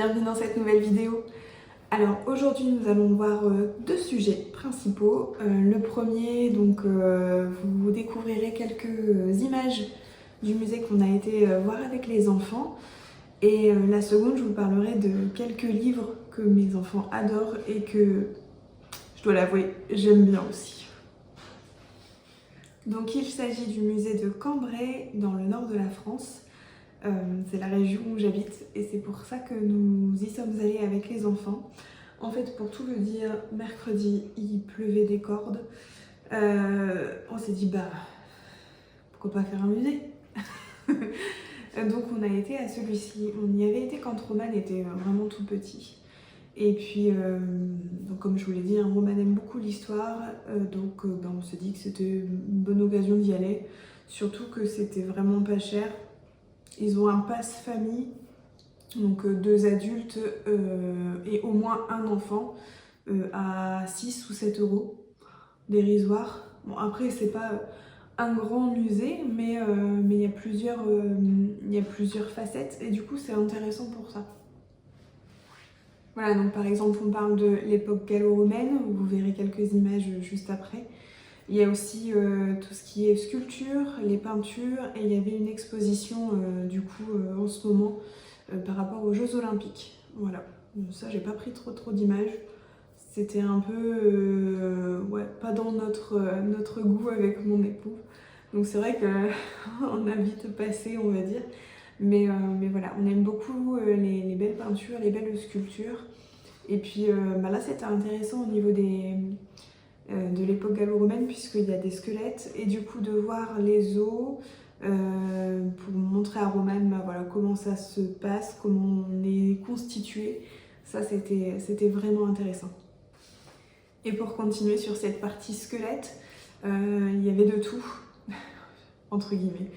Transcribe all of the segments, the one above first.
bienvenue dans cette nouvelle vidéo. Alors aujourd'hui nous allons voir deux sujets principaux. Le premier, donc vous découvrirez quelques images du musée qu'on a été voir avec les enfants. Et la seconde, je vous parlerai de quelques livres que mes enfants adorent et que, je dois l'avouer, j'aime bien aussi. Donc il s'agit du musée de Cambrai dans le nord de la France. C'est la région où j'habite et c'est pour ça que nous y sommes allés avec les enfants. En fait, pour tout vous dire, mercredi, il pleuvait des cordes. On s'est dit, bah, pourquoi pas faire un musée? Donc on a été à celui-ci. On y avait été quand Roman était vraiment tout petit. Et puis, donc comme je vous l'ai dit, Roman aime beaucoup l'histoire. Donc on s'est dit que c'était une bonne occasion d'y aller. Surtout que c'était vraiment pas cher. Ils ont un pass famille, donc 2 adultes et au moins un enfant à 6 ou 7 euros, dérisoire. Bon, après, c'est pas un grand musée, mais il y a plusieurs facettes et du coup, c'est intéressant pour ça. Voilà, donc par exemple, on parle de l'époque gallo-romaine, vous verrez quelques images juste après. Il y a aussi tout ce qui est sculpture, les peintures, et il y avait une exposition du coup en ce moment par rapport aux Jeux Olympiques. Voilà, ça j'ai pas pris trop d'images. C'était un peu ouais, pas dans notre goût avec mon époux. Donc c'est vrai qu'on a vite passé, on va dire. Mais voilà, on aime beaucoup les belles peintures, les belles sculptures. Et puis là c'était intéressant au niveau de l'époque gallo-romaine puisqu'il y a des squelettes et du coup de voir les os pour montrer à Roman voilà, comment ça se passe, comment on est constitué. Ça c'était vraiment intéressant. Et pour continuer sur cette partie squelette, il y avait de tout, entre guillemets.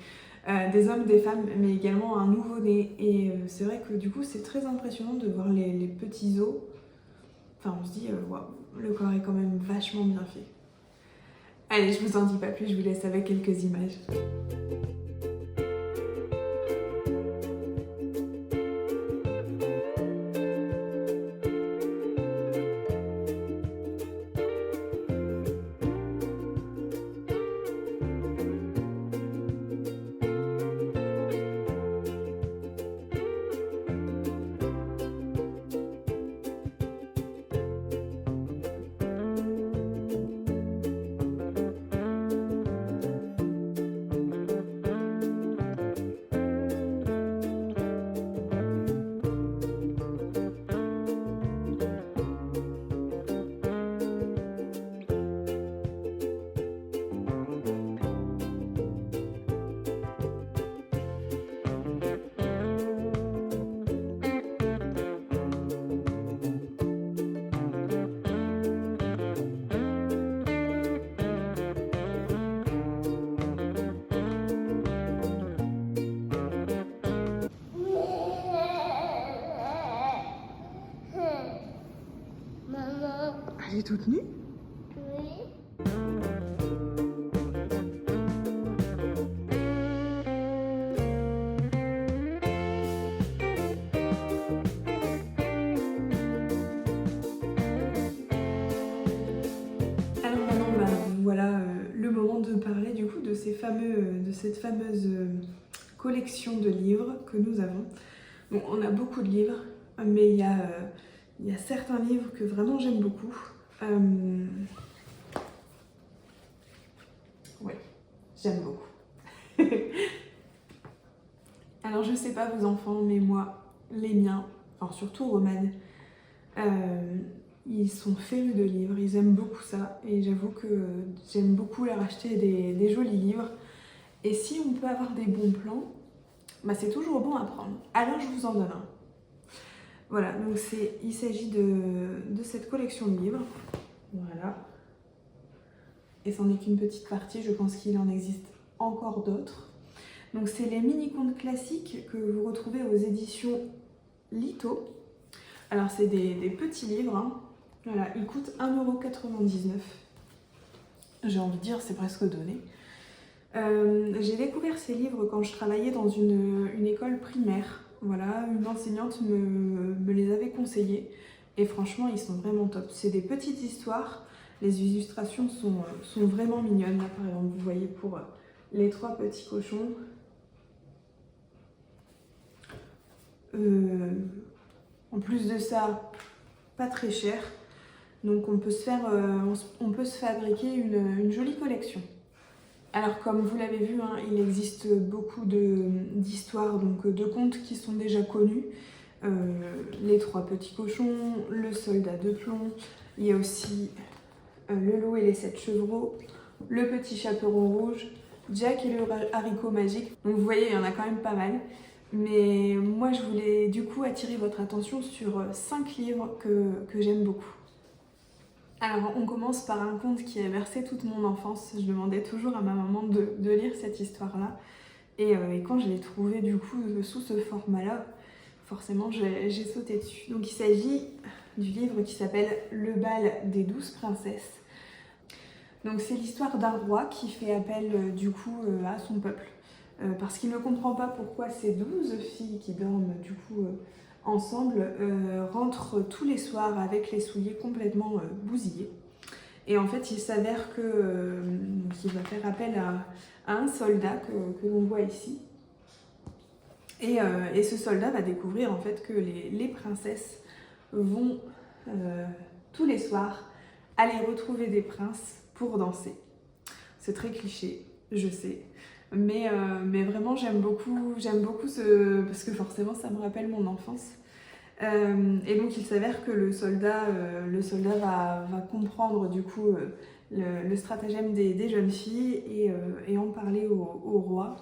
Des hommes, des femmes, mais également un nouveau-né. Et c'est vrai que du coup c'est très impressionnant de voir les petits os. Enfin on se dit, waouh, le corps est quand même vachement bien fait. Allez, je vous en dis pas plus, je vous laisse avec quelques images. Elle est toute nue? Oui. Alors maintenant, voilà le moment de parler du coup de cette fameuse collection de livres que nous avons. Bon, on a beaucoup de livres, mais il y a certains livres que vraiment j'aime beaucoup. Ouais, j'aime beaucoup. Alors je sais pas vos enfants, mais moi, les miens, enfin surtout Roman, ils sont férus de livres, ils aiment beaucoup ça et j'avoue que j'aime beaucoup leur acheter des jolis livres. Et si on peut avoir des bons plans, c'est toujours bon à prendre. Alors je vous en donne un. Voilà, donc il s'agit de cette collection de livres. Voilà. Et c'en est qu'une petite partie, je pense qu'il en existe encore d'autres. Donc c'est les mini-contes classiques que vous retrouvez aux éditions Lito. Alors c'est des petits livres, hein. Voilà, ils coûtent 1,99 €. J'ai envie de dire, c'est presque donné. J'ai découvert ces livres quand je travaillais dans une école primaire. Voilà, une enseignante me les avait conseillés et franchement ils sont vraiment top. C'est des petites histoires, les illustrations sont vraiment mignonnes. Là par exemple vous voyez pour les 3 petits cochons. En plus de ça, pas très cher. Donc on peut se fabriquer une jolie collection. Alors comme vous l'avez vu, hein, il existe beaucoup d'histoires, donc de contes qui sont déjà connus. Les 3 petits cochons, le soldat de plomb, il y a aussi le loup et les 7 chevreaux, le petit chaperon rouge, Jack et le haricot magique. Donc vous voyez, il y en a quand même pas mal. Mais moi je voulais du coup attirer votre attention sur 5 livres que j'aime beaucoup. Alors on commence par un conte qui a bercé toute mon enfance. Je demandais toujours à ma maman de lire cette histoire-là. Et quand je l'ai trouvé du coup sous ce format-là, forcément j'ai sauté dessus. Donc il s'agit du livre qui s'appelle Le bal des 12 princesses. Donc c'est l'histoire d'un roi qui fait appel du coup à son peuple. Parce qu'il ne comprend pas pourquoi ces 12 filles qui dorment du coup ensemble rentrent tous les soirs avec les souliers complètement bousillés. Et en fait, il s'avère qu'il va faire appel à un soldat que l'on voit ici. Et ce soldat va découvrir en fait que les princesses vont tous les soirs aller retrouver des princes pour danser. C'est très cliché, je sais. Mais vraiment j'aime beaucoup parce que forcément ça me rappelle mon enfance. Et donc il s'avère que le soldat va comprendre du coup le stratagème des jeunes filles et en parler au roi.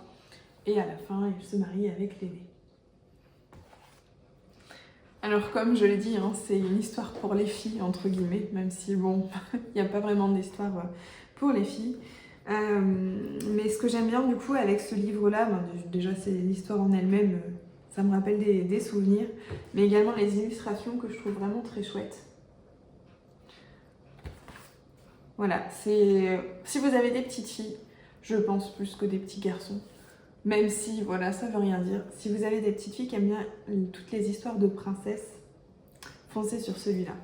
Et à la fin il se marie avec l'aîné. Alors comme je l'ai dit, hein, c'est une histoire pour les filles entre guillemets, même si bon, il n'y a pas vraiment d'histoire pour les filles. Mais ce que j'aime bien du coup avec ce livre-là, déjà c'est l'histoire en elle-même, ça me rappelle des souvenirs, mais également les illustrations que je trouve vraiment très chouettes. Voilà, si vous avez des petites filles, je pense plus que des petits garçons, même si voilà, ça veut rien dire. Si vous avez des petites filles qui aiment bien toutes les histoires de princesses, foncez sur celui-là.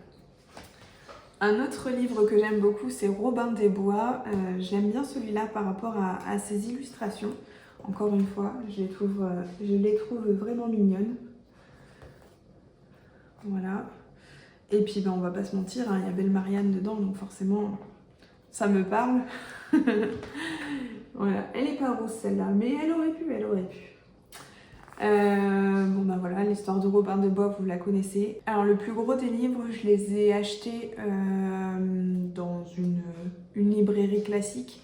Un autre livre que j'aime beaucoup, c'est Robin des Bois. J'aime bien celui-là par rapport à ses illustrations. Encore une fois, je les trouve vraiment mignonnes. Voilà. Et puis, on va pas se mentir, hein, il y a Belle Marianne dedans, donc forcément, ça me parle. Voilà. Elle est pas rose celle-là, mais elle aurait pu. Voilà, l'histoire de Robin des Bois, vous la connaissez. Alors le plus gros des livres, je les ai achetés dans une librairie classique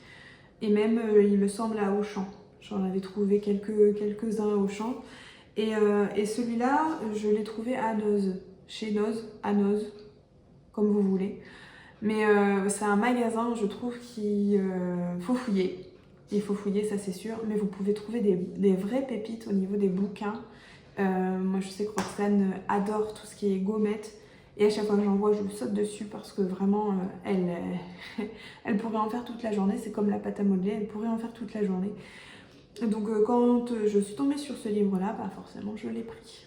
et même il me semble à Auchan. J'en avais trouvé quelques-uns à Auchan et celui-là, je l'ai trouvé à Noz, chez Noz, à Noz, comme vous voulez. Mais c'est un magasin, je trouve, qu'il faut fouiller. Il faut fouiller, ça c'est sûr, mais vous pouvez trouver des vraies pépites au niveau des bouquins. Moi je sais que Roxane adore tout ce qui est gommettes et à chaque fois que j'en vois je saute dessus parce que vraiment elle pourrait en faire toute la journée. C'est comme la pâte à modeler, elle pourrait en faire toute la journée. Donc quand je suis tombée sur ce livre là, forcément je l'ai pris.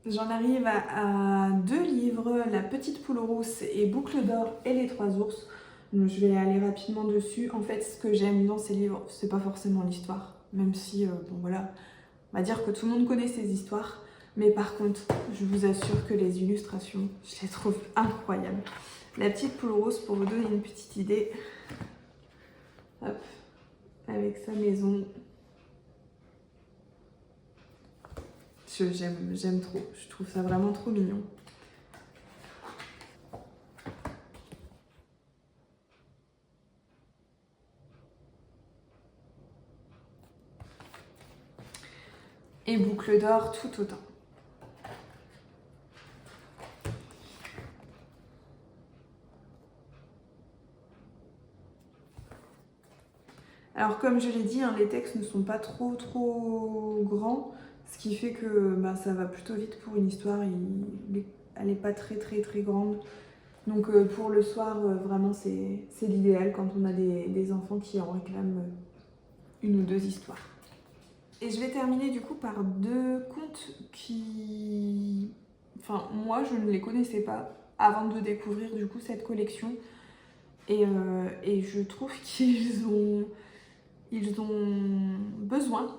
J'en arrive à 2 livres, La Petite Poule Rousse et Boucle d'Or et les 3 ours. Donc, je vais aller rapidement dessus. En fait, ce que j'aime dans ces livres, c'est pas forcément l'histoire, même si, voilà, on va dire que tout le monde connaît ces histoires. Mais par contre, je vous assure que les illustrations, je les trouve incroyables. La Petite Poule Rousse, pour vous donner une petite idée, hop, avec sa maison. J'aime trop, je trouve ça vraiment trop mignon. Et Boucle d'Or tout autant. Alors comme je l'ai dit, hein, les textes ne sont pas trop grands, ce qui fait que ça va plutôt vite pour une histoire, elle n'est pas très grande. Donc pour le soir, vraiment c'est l'idéal quand on a des enfants qui en réclament une ou 2 histoires. Et je vais terminer du coup par 2 contes qui... Enfin, moi je ne les connaissais pas avant de découvrir du coup cette collection. Et je trouve ils ont besoin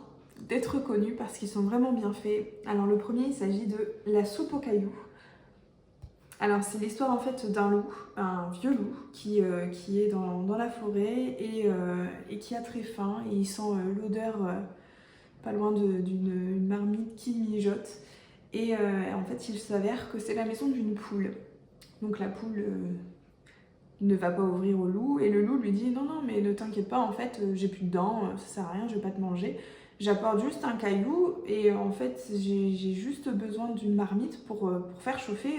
d'être connus parce qu'ils sont vraiment bien faits. Alors le premier, il s'agit de La soupe aux cailloux. Alors c'est l'histoire en fait d'un loup, un vieux loup qui est dans la forêt et qui a très faim et il sent l'odeur pas loin d'une marmite qui mijote. Et en fait il s'avère que c'est la maison d'une poule. Donc la poule ne va pas ouvrir au loup et le loup lui dit non mais ne t'inquiète pas, en fait j'ai plus de dents, ça sert à rien, je vais pas te manger. J'apporte juste un caillou et en fait j'ai juste besoin d'une marmite pour faire chauffer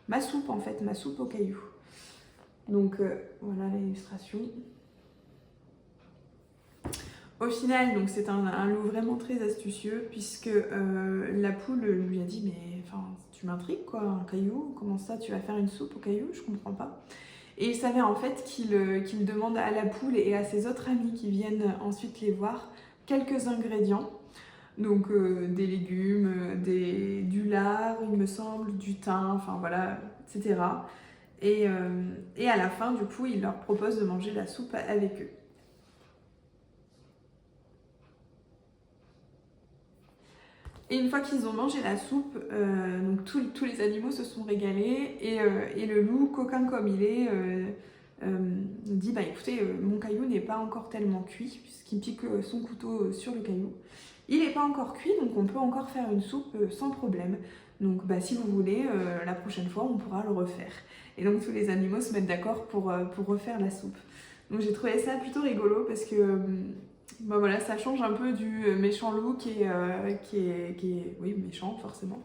ma soupe en fait, ma soupe aux cailloux. Donc voilà l'illustration. Au final, donc c'est un loup vraiment très astucieux puisque la poule lui a dit mais enfin tu m'intrigues quoi, un caillou, comment ça tu vas faire une soupe aux cailloux, je comprends pas. Et il s'avère en fait qu'il demande à la poule et à ses autres amis qui viennent ensuite les voir quelques ingrédients. Donc des légumes, du lard, il me semble, du thym, enfin voilà, etc. Et à la fin, du coup, il leur propose de manger la soupe avec eux. Et une fois qu'ils ont mangé la soupe, donc tous les animaux se sont régalés et le loup, coquin comme il est, dit bah écoutez, mon caillou n'est pas encore tellement cuit puisqu'il pique son couteau sur le caillou. Il n'est pas encore cuit donc on peut encore faire une soupe sans problème. Donc bah, si vous voulez, la prochaine fois on pourra le refaire. Et donc tous les animaux se mettent d'accord pour refaire la soupe. Donc j'ai trouvé ça plutôt rigolo parce que bah voilà, ça change un peu du méchant loup qui est oui, méchant forcément.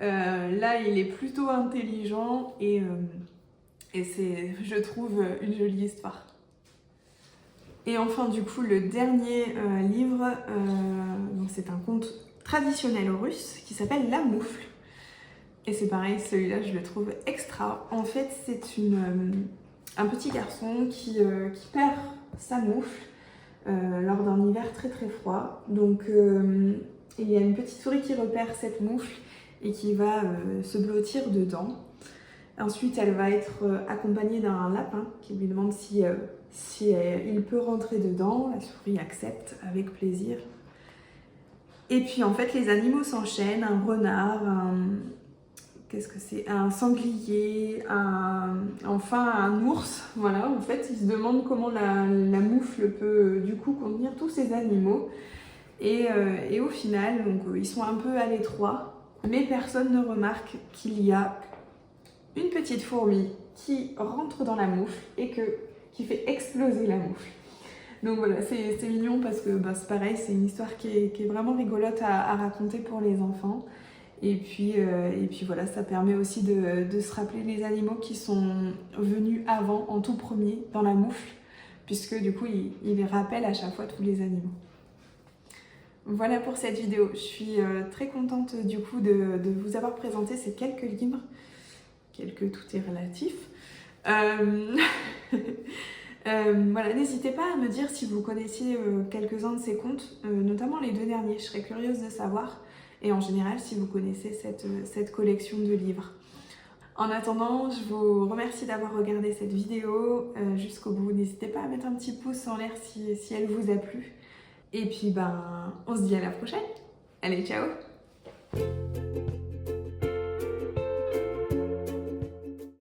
Là, il est plutôt intelligent et c'est, je trouve, une jolie histoire. Et enfin, du coup, le dernier livre, donc c'est un conte traditionnel russe qui s'appelle La Moufle. Et c'est pareil, celui-là, je le trouve extra. En fait, c'est un petit garçon qui perd sa moufle lors d'un hiver très très froid. Donc il y a une pettoute souris qui repère cette moufle et qui va se blottir dedans. Ensuite, elle va être accompagnée d'un lapin qui lui demande si il peut rentrer dedans. La souris accepte avec plaisir. Et puis en fait, les animaux s'enchaînent. Un renard, qu'est-ce que c'est, un sanglier, enfin un ours. Voilà, en fait, ils se demandent comment la moufle peut du coup contenir tous ces animaux. Et au final, donc, ils sont un peu à l'étroit, mais personne ne remarque qu'il y a une petite fourmi qui rentre dans la moufle et qui fait exploser la moufle. Donc voilà, c'est mignon parce que bah, c'est pareil, c'est une histoire qui est vraiment rigolote à raconter pour les enfants. Et puis voilà, ça permet aussi de se rappeler les animaux qui sont venus avant, en tout premier, dans la moufle, puisque du coup, il rappelle à chaque fois tous les animaux. Voilà pour cette vidéo. Je suis très contente du coup de vous avoir présenté ces quelques livres. Tout est relatif. Voilà, n'hésitez pas à me dire si vous connaissiez quelques-uns de ces contes, notamment les 2 derniers. Je serais curieuse de savoir. Et en général, si vous connaissez cette collection de livres. En attendant, je vous remercie d'avoir regardé cette vidéo jusqu'au bout. N'hésitez pas à mettre un petit pouce en l'air si elle vous a plu. Et puis, on se dit à la prochaine. Allez, ciao!